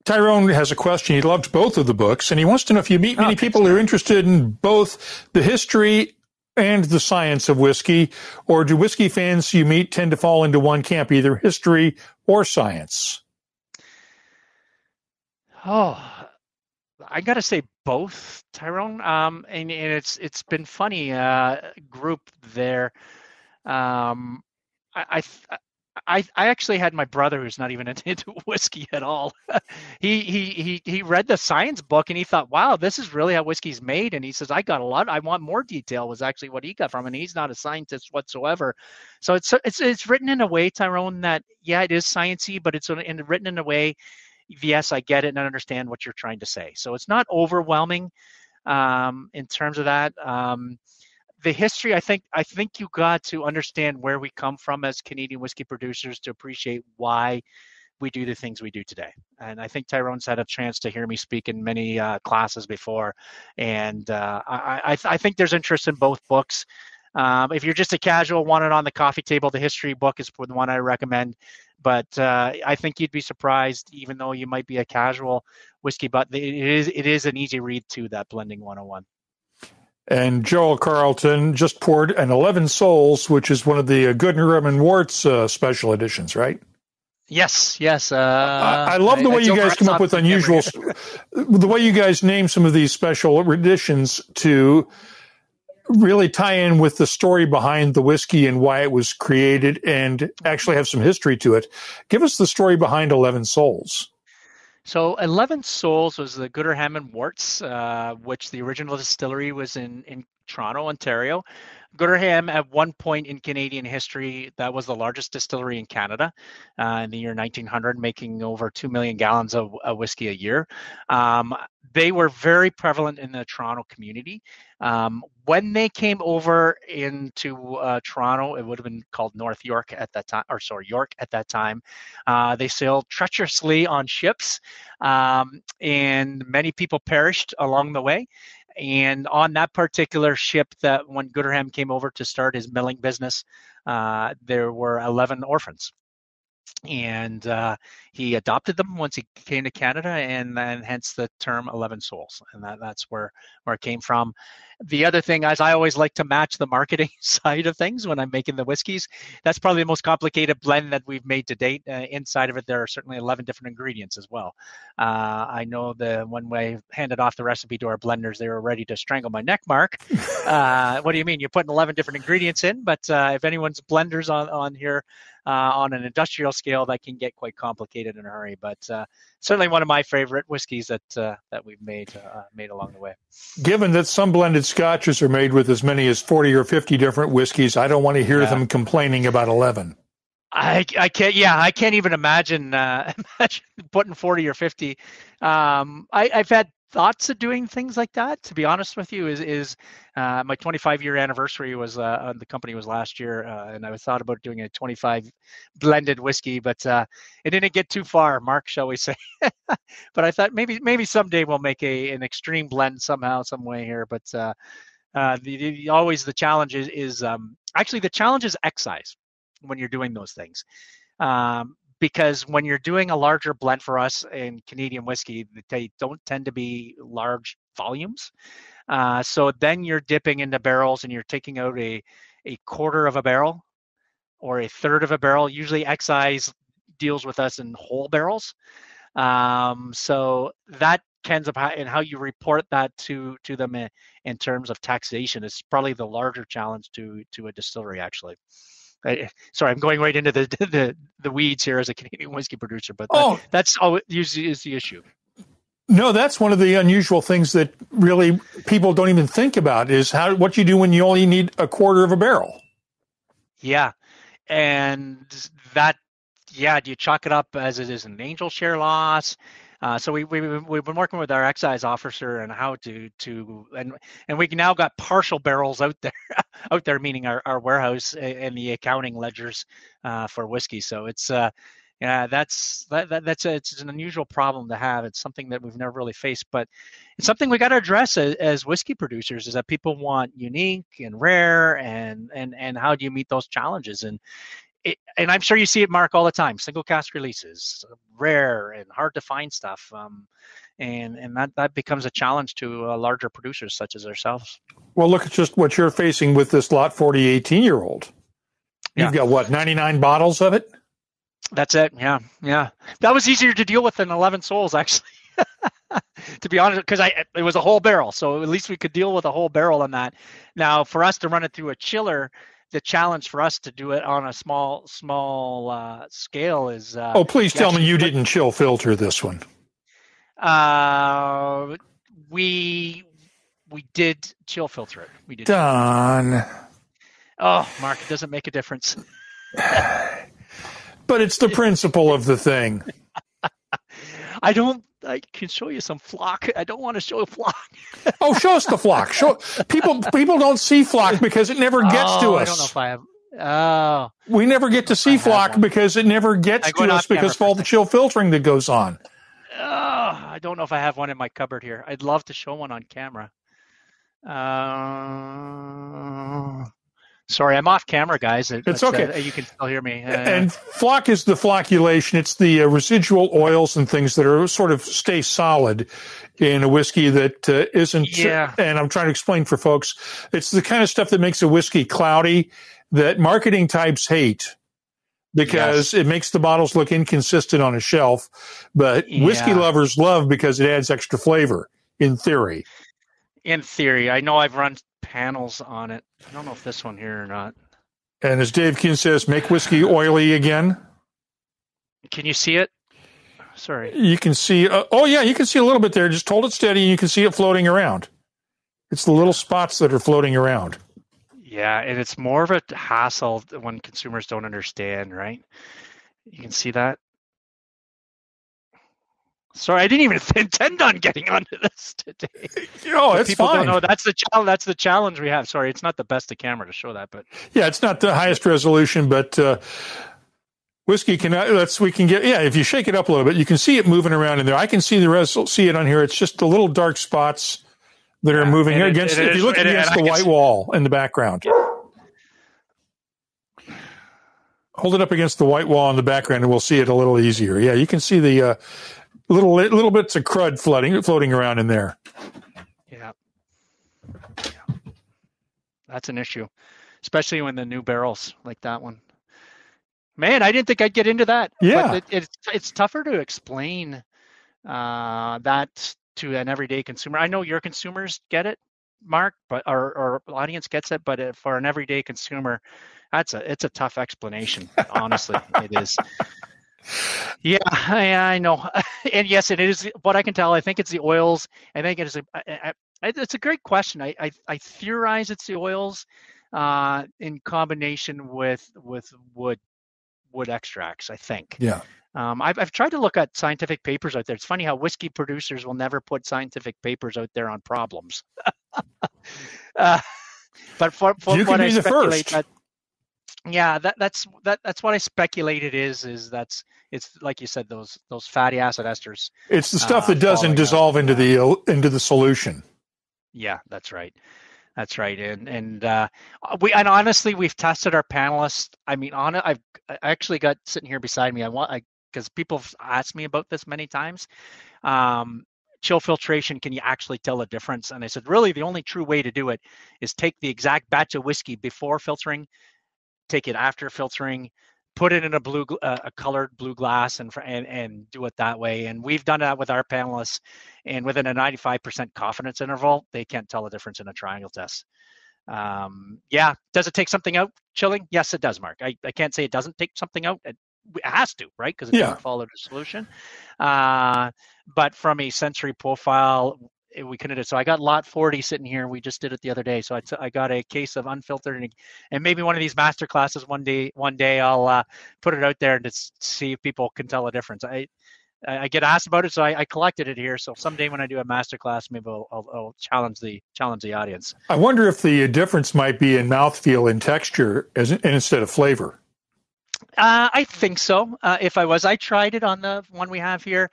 Tyrone has a question. He loved both of the books, and he wants to know if you meet many people who are interested in both the history and the science of whiskey, or do whiskey fans you meet tend to fall into one camp, either history or science? Oh, I got to say both, Tyrone. And it's been funny. Group there. I actually had my brother, who's not even into whiskey at all. He read the science book and he thought, wow, this is really how whiskey's made. And he says, I want more detail, was actually what he got from it. And he's not a scientist whatsoever. So it's written in a way, Tyrone, that, yeah, it is sciencey, but it's written in a way, yes, I get it and I understand what you're trying to say. So it's not overwhelming in terms of that. The history, I think you got to understand where we come from as Canadian whiskey producers to appreciate why we do the things we do today. And I think Tyrone's had a chance to hear me speak in many classes before. And I think there's interest in both books. If you're just a casual, want it on the coffee table, the history book is the one I recommend. But I think you'd be surprised, even though you might be a casual whiskey, but it is an easy read too, that Blending 101. And Joel Carlton just poured an 11 Souls, which is one of the Goodnham and Warts special editions, right? Yes. I love the way you guys come up with unusual, the way you guys name some of these special editions to really tie in with the story behind the whiskey and why it was created and actually have some history to it. Give us the story behind 11 Souls. So 11 Souls was the Goodham and Warts, which the original distillery was in Toronto, Ontario. Goodham, at one point in Canadian history, that was the largest distillery in Canada in the year 1900, making over 2 million gallons of whiskey a year. They were very prevalent in the Toronto community. When they came over into Toronto, it would have been called North York at that time, York at that time. They sailed treacherously on ships, and many people perished along the way. And on that particular ship, that when Goodham came over to start his milling business, there were 11 orphans. And he adopted them once he came to Canada, and then hence the term 11 Souls. And that's where it came from. The other thing is, I always like to match the marketing side of things when I'm making the whiskeys. That's probably the most complicated blend that we've made to date. Inside of it, there are certainly 11 different ingredients as well. I know when we handed off the recipe to our blenders, they were ready to strangle my neck, Mark. What do you mean? You're putting 11 different ingredients in? But if anyone's blenders on here, on an industrial scale, that can get quite complicated in a hurry. But certainly one of my favorite whiskeys that we've made along the way. Given that some blended scotches are made with as many as 40 or 50 different whiskeys, I don't want to hear them complaining about 11. I can't. Yeah, I can't even imagine putting 40 or 50. I've had thoughts of doing things like that. To be honest with you, is my 25-year anniversary was the company was last year, and I thought about doing a 25 blended whiskey, but it didn't get too far, Mark, shall we say? But I thought maybe someday we'll make an extreme blend somehow, some way here. But always the challenge is actually the challenge is excise when you're doing those things. Because when you're doing a larger blend for us in Canadian whiskey, they don't tend to be large volumes. So then you're dipping into barrels and you're taking out a quarter of a barrel or a third of a barrel. Usually excise deals with us in whole barrels. So that ends up and how you report that to them in terms of taxation is probably the larger challenge to a distillery, actually. Sorry, I'm going right into the weeds here as a Canadian whiskey producer, but that's all usually is the issue. No, that's one of the unusual things that really people don't even think about is what you do when you only need a quarter of a barrel. Yeah, and that, do you chalk it up as it is an angel share loss? So we've been working with our excise officer and how to and we now got partial barrels out there, meaning our warehouse and the accounting ledgers for whiskey. So it's it's an unusual problem to have. It's something that we've never really faced, but it's something we got to address as whiskey producers. Is that people want unique and rare, and how do you meet those challenges? And I'm sure you see it, Mark, all the time. Single cask releases, rare and hard to find stuff, and that becomes a challenge to larger producers such as ourselves. Well, look at just what you're facing with this Lot 40 18-year-old. You've got what, 99 bottles of it? That's it. Yeah. That was easier to deal with than 11 souls, actually. To be honest, because it was a whole barrel, so at least we could deal with a whole barrel on that. Now, for us to run it through a chiller, the challenge for us to do it on a small scale is. Please tell me you didn't chill filter this one. We did chill filter it. We did. Done. Oh, Mark, it doesn't make a difference. But it's the principle of the thing. I can show you some flock. I don't want to show a flock. Show us the flock. People don't see flock because it never gets to us. I don't know if I have. We never get to see flock because it never gets to us because of all the chill filtering that goes on. I don't know if I have one in my cupboard here. I'd love to show one on camera. Sorry, I'm off camera, guys. It's okay. You can still hear me. And flock is the flocculation. It's the residual oils and things that are sort of stay solid in a whiskey that isn't. Yeah. And I'm trying to explain for folks. It's the kind of stuff that makes a whiskey cloudy that marketing types hate because it makes the bottles look inconsistent on a shelf. But whiskey lovers love because it adds extra flavor, in theory. In theory. I know I've run panels on it. I don't know if this one here or not. And as Dave Kuhn says, make whiskey oily again. Can you see it? Sorry. You can see, you can see a little bit there. Just hold it steady and you can see it floating around. It's the little spots that are floating around. Yeah, and it's more of a hassle when consumers don't understand, right? You can see that. Sorry, I didn't even intend on getting onto this today. It's people fine. Don't know. That's the challenge we have. Sorry, it's not the best of camera to show that, but it's not the highest resolution, but whiskey we can get. Yeah, if you shake it up a little bit, you can see it moving around in there. I can see see it on here. It's just the little dark spots that are moving here against. If you look against the white wall in the background. Hold it up against the white wall in the background, and we'll see it a little easier. Yeah, you can see the. Little bits of crud floating around in there. Yeah. That's an issue, especially when the new barrels like that one. Man, I didn't think I'd get into that. Yeah. But it's tougher to explain that to an everyday consumer. I know your consumers get it, Mark, but our audience gets it. But for an everyday consumer, it's a tough explanation. Honestly, it is. Yeah, I know. And yes, it is what I can tell. I think it's the oils. I think it is it's a great question. I theorize it's the oils in combination with wood extracts, I think. Yeah. I've tried to look at scientific papers out there. It's funny how whiskey producers will never put scientific papers out there on problems. But for you what can I be the speculate first. that's what I speculated is it's like you said, those fatty acid esters. It's the stuff that doesn't dissolve into the solution. Yeah, that's right. That's right. And honestly, we've tested our panelists. I mean, I actually got sitting here beside me. Because people have asked me about this many times. Chill filtration, can you actually tell a difference? And I said, really, the only true way to do it is take the exact batch of whiskey before filtering, take it after filtering, put it in a colored blue glass, and do it that way. And we've done that with our panelists, and within a 95% confidence interval, they can't tell the difference in a triangle test. Does it take something out, chilling? Yes, it does, Mark. I can't say it doesn't take something out. It has to, right? Because it doesn't follow the solution. But from a sensory profile, we couldn't do it. So I got lot 40 sitting here. We just did it the other day. So I got a case of unfiltered, and maybe one of these master classes one day I'll put it out there and just see if people can tell a difference. I get asked about it, so I collected it here. So someday when I do a master class, maybe I'll challenge the audience. I wonder if the difference might be in mouthfeel and texture instead of flavor. I think so. I tried it on the one we have here.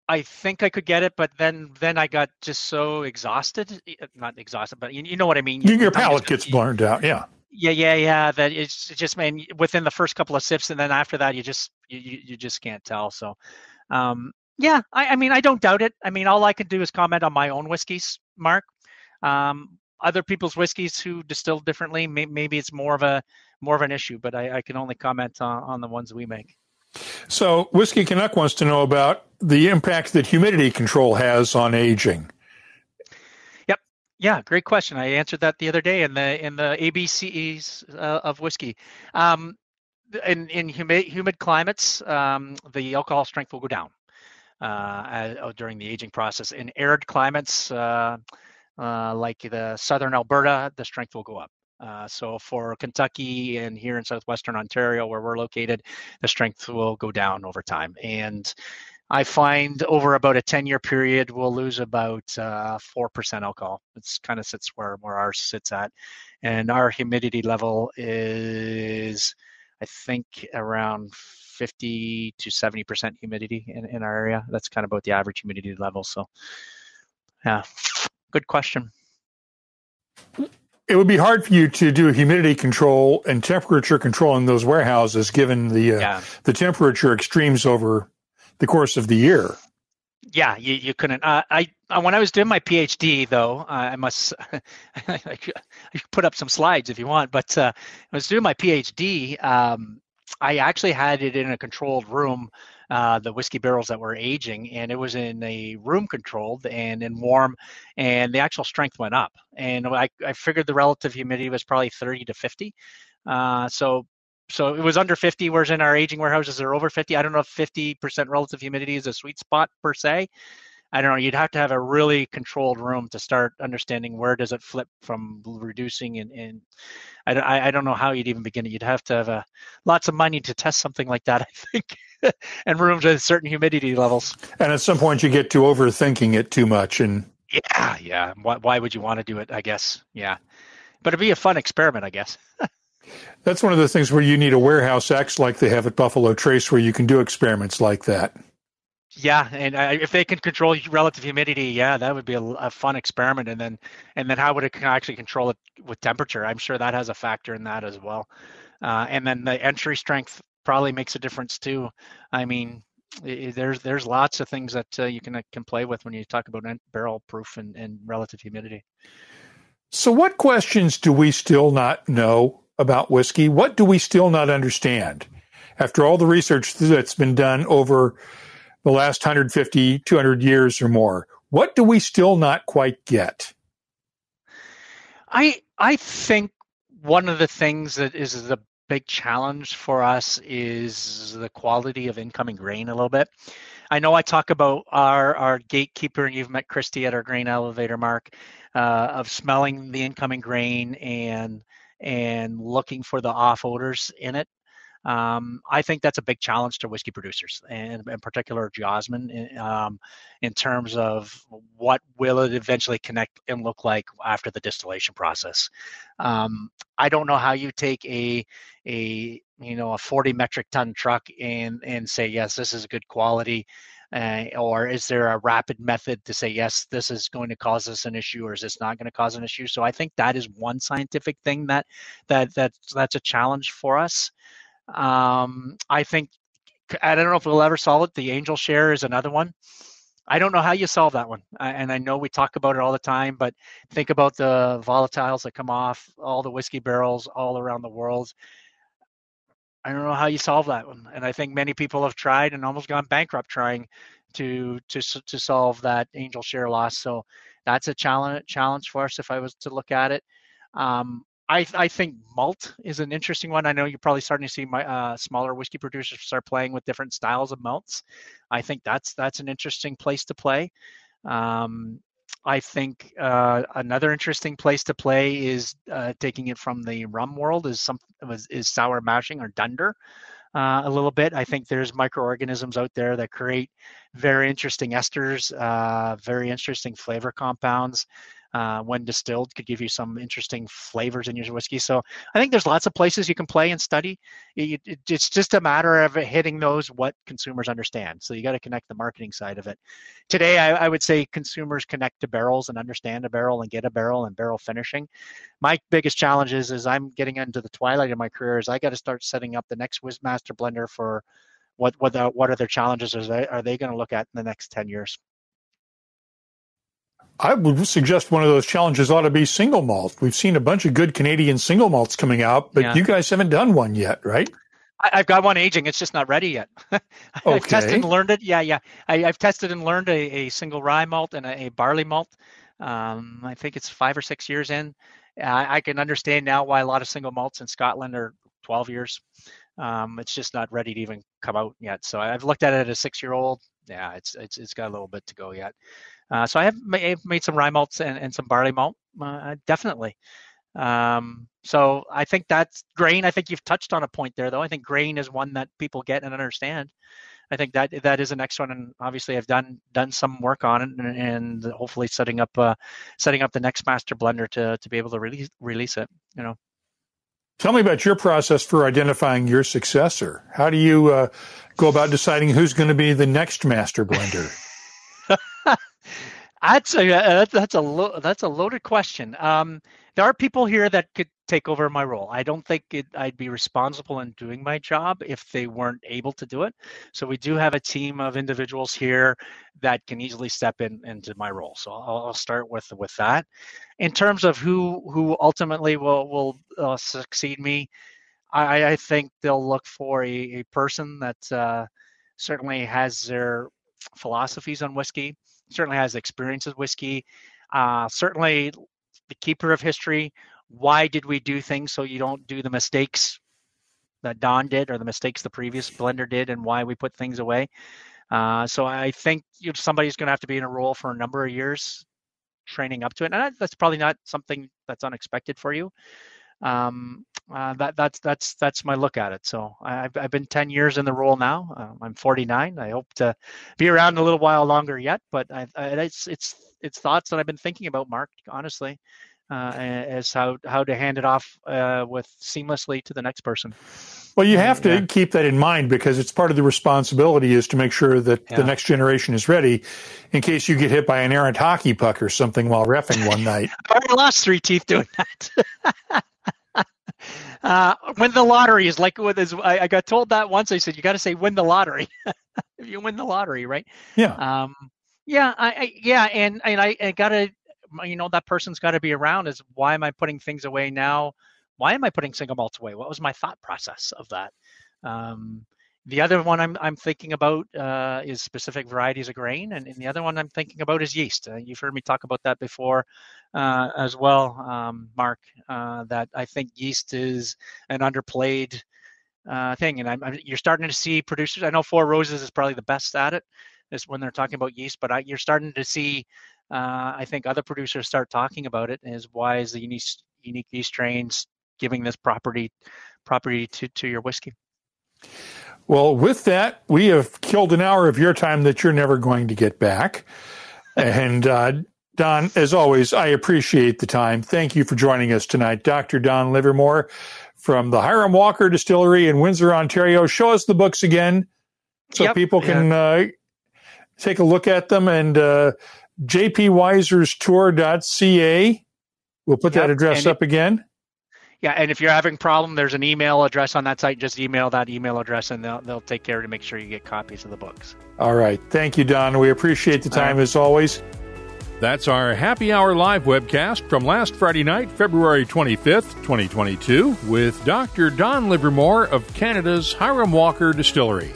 I think I could get it, but then I got just so exhausted. Not exhausted, but you know what I mean. Your palate gets burned out. Yeah. Yeah. That it's just, man, within the first couple of sips, and then after that, you just can't tell. So, I mean, I don't doubt it. I mean, all I can do is comment on my own whiskeys, Mark. Other people's whiskeys who distill differently, maybe it's more of an issue, but I can only comment on the ones we make. So Whiskey Canuck wants to know about the impact that humidity control has on aging. Yep. Yeah, great question. I answered that the other day in the ABCs of whiskey. In humid climates, the alcohol strength will go down during the aging process. In arid climates, like the southern Alberta, the strength will go up. So for Kentucky and here in southwestern Ontario, where we're located, the strength will go down over time. And I find over about a 10-year period, we'll lose about 4% alcohol. It's kind of sits where ours sits at. And our humidity level is, I think, around 50 to 70% humidity in our area. That's kind of about the average humidity level. So, yeah, good question. It would be hard for you to do humidity control and temperature control in those warehouses, given the temperature extremes over the course of the year. Yeah, you couldn't. When I was doing my PhD, though, I must I could put up some slides if you want. But I was doing my PhD. I actually had it in a controlled room, the whiskey barrels that were aging, and it was in a room controlled and in warm, and the actual strength went up. And I figured the relative humidity was probably 30 to 50. So it was under 50, whereas in our aging warehouses are over 50. I don't know if 50% relative humidity is a sweet spot per se. I don't know. You'd have to have a really controlled room to start understanding where does it flip from reducing, and I don't know how you'd even begin it. You'd have to have lots of money to test something like that, I think, and rooms with certain humidity levels. And at some point, you get to overthinking it too much, and yeah. Why would you want to do it? I guess, yeah, but it'd be a fun experiment, I guess. That's one of the things where you need a warehouse X like they have at Buffalo Trace, where you can do experiments like that. Yeah, and if they can control relative humidity, yeah, that would be a fun experiment. And then how would it actually control it with temperature? I'm sure that has a factor in that as well. And then the entry strength probably makes a difference too. I mean, there's lots of things that you can play with when you talk about barrel proof and relative humidity. So what questions do we still not know about whiskey? What do we still not understand? After all the research that's been done over the last 150, 200 years or more, what do we still not quite get? I think one of the things that is the big challenge for us is the quality of incoming grain a little bit. I know I talk about our gatekeeper, and you've met Christy at our grain elevator, Mark, of smelling the incoming grain and looking for the off odors in it. I think that's a big challenge to whiskey producers, and in particular Josman, in terms of what will it eventually connect and look like after the distillation process. I don't know how you take a 40 metric ton truck and say, yes, this is good quality, or is there a rapid method to say, yes, this is going to cause us an issue, or is this not going to cause an issue? So I think that is one scientific thing that's a challenge for us. I think, I don't know if we'll ever solve it. The angel share is another one. I don't know how you solve that one. And I know we talk about it all the time, but think about the volatiles that come off all the whiskey barrels all around the world. I don't know how you solve that one. And I think many people have tried and almost gone bankrupt trying to solve that angel share loss. So that's a challenge for us if I was to look at it. I think malt is an interesting one. I know you're probably starting to see smaller whiskey producers start playing with different styles of malts. I think that's an interesting place to play. I think another interesting place to play is taking it from the rum world is sour mashing or dunder. A little bit. I think there's microorganisms out there that create very interesting esters, very interesting flavor compounds. When distilled, could give you some interesting flavors in your whiskey. So I think there's lots of places you can play and study. It's just a matter of hitting what consumers understand. So you got to connect the marketing side of it. Today, I would say consumers connect to barrels and understand a barrel and get a barrel and barrel finishing. My biggest challenge is I'm getting into the twilight of my career is I got to start setting up the next Master Blender for what are their challenges are they going to look at in the next 10 years. I would suggest one of those challenges ought to be single malt. We've seen a bunch of good Canadian single malts coming out, but you guys haven't done one yet, right? I've got one aging. It's just not ready yet. I've tested and learned it. Yeah. I've tested and learned a single rye malt and a barley malt. I think it's 5 or 6 years in. I can understand now why a lot of single malts in Scotland are 12 years. It's just not ready to even come out yet. So I've looked at it as a 6-year-old. Yeah, it's got a little bit to go yet. So I have made some rye malts and some barley malt, definitely. So I think that's grain. I think you've touched on a point there, though. I think grain is one that people get and understand. I think that is the next one, and obviously I've done some work on it, and hopefully setting up the next master blender to be able to release it. Tell me about your process for identifying your successor. How do you go about deciding who's going to be the next master blender? That's a loaded question. There are people here that could take over my role. I don't think I'd be responsible in doing my job if they weren't able to do it. So we do have a team of individuals here that can easily step into my role. So I'll start with that. In terms of who ultimately will succeed me, I think they'll look for a person that certainly has their philosophies on whiskey, certainly has experience with whiskey, certainly the keeper of history. Why did we do things so you don't do the mistakes that Don did or the mistakes the previous blender did, and why we put things away? So I think somebody's going to have to be in a role for a number of years training up to it. And that's probably not something that's unexpected for you. That's my look at it. So I've been 10 years in the role now. I'm 49. I hope to be around a little while longer yet, but it's thoughts that I've been thinking about, Mark, honestly, as how to hand it off seamlessly to the next person. Well, you have to keep that in mind, because it's part of the responsibility is to make sure that the next generation is ready in case you get hit by an errant hockey puck or something while reffing one night. I lost 3 teeth doing that. Win the lottery is like I got told that once. I said, you got to say win the lottery. If you win the lottery, right? Yeah. And I gotta, that person's got to be around. Is why am I putting things away now? Why am I putting single malts away? What was my thought process of that? The other one I'm thinking about is specific varieties of grain, and the other one I'm thinking about is yeast. You've heard me talk about that before as well, Mark. That I think yeast is an underplayed thing, and you're starting to see producers. I know Four Roses is probably the best at it. Is when they're talking about yeast, but you're starting to see. I think other producers start talking about it. Is why is the unique yeast strains giving this property to your whiskey? Well, with that, we have killed an hour of your time that you're never going to get back. And Don, as always, I appreciate the time. Thank you for joining us tonight. Dr. Don Livermore from the Hiram Walker Distillery in Windsor, Ontario. Show us the books again so people can take a look at them. And jpwiserstour.ca. We'll put that address up again. Yeah, and if you're having a problem, there's an email address on that site. Just email that email address, and they'll take care to make sure you get copies of the books. All right. Thank you, Don. We appreciate the time as always. That's our Happy Hour live webcast from last Friday night, February 25th, 2022, with Dr. Don Livermore of Canada's Hiram Walker Distillery.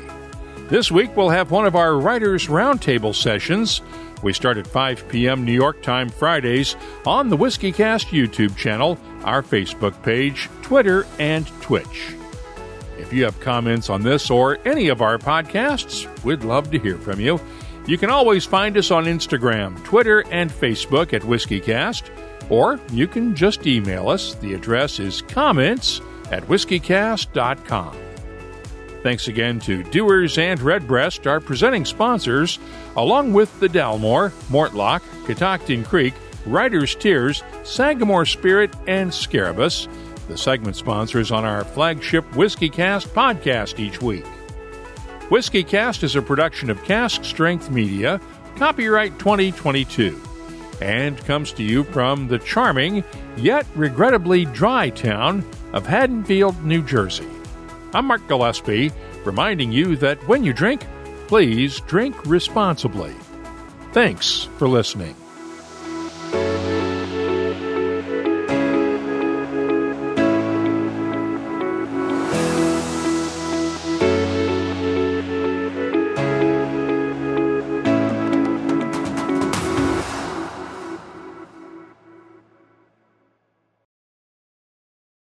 This week, we'll have one of our Writers' Roundtable sessions. We start at 5 p.m. New York time Fridays on the WhiskeyCast YouTube channel, our Facebook page, Twitter, and Twitch. If you have comments on this or any of our podcasts, we'd love to hear from you. You can always find us on Instagram, Twitter, and Facebook at WhiskeyCast, or you can just email us. The address is comments@whiskeycast.com. Thanks again to Dewar's and Redbreast, our presenting sponsors, along with the Dalmore, Mortlock, Catoctin Creek, Writer's Tears, Sagamore Spirit, and Scarabus, the segment sponsors on our flagship WhiskeyCast podcast each week. WhiskeyCast is a production of Cask Strength Media, copyright 2022, and comes to you from the charming, yet regrettably dry town of Haddonfield, New Jersey. I'm Mark Gillespie, reminding you that when you drink, please drink responsibly. Thanks for listening.